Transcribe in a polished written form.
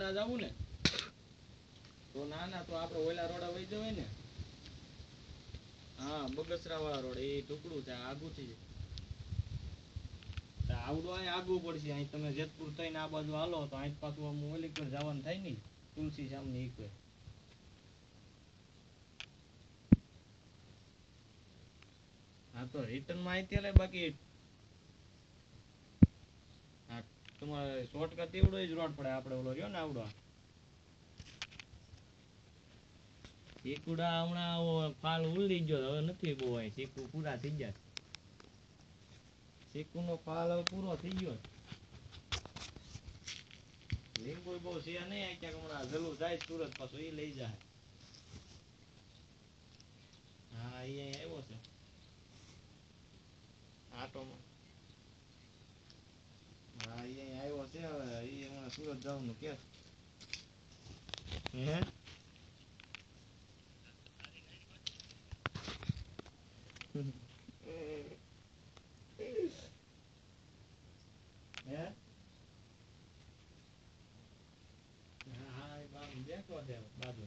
બગસરા જવું ને તો ના તો આપણે ઓલા રોડ વઈ જવાય ને. હા બગસરા વાળા રોડ એ ટુકડું છે આગું થી આવડો અહીં આગું પડશે. અહીં તમે જેતપુર થઈને આ બાજુ હાલો તો અહીં પાછું આમ ઓલી પર જવાનું થાય ને તુલસી સામની ઈ કોઈ. હા તો રિટર્ન માં અહીંથી લે બાકી હા તમારે શોર્ટકટ એવડો જ રોડ પડે આપણે ઓલો રહ્યો ને આવડો ચીકુડા હમણાં ફાલ ઉલી ગયો હવે નથી બહુ અહીં ચીકુ પૂરા થઈ ગયા. ચીકુ નો ફાલ હવે પૂરો થઈ ગયો. લીંબુ બહુ છે નહીં ક્યાંક હમણાં જલું જાય સુરત પાછું એ લઈ જાય. હા એ આવ્યો છે આટો. હા એ આવ્યો છે હવે એ હમણાં સુરત જવાનું કે હે હે હા એ બાજુ દેખો છે બાજુ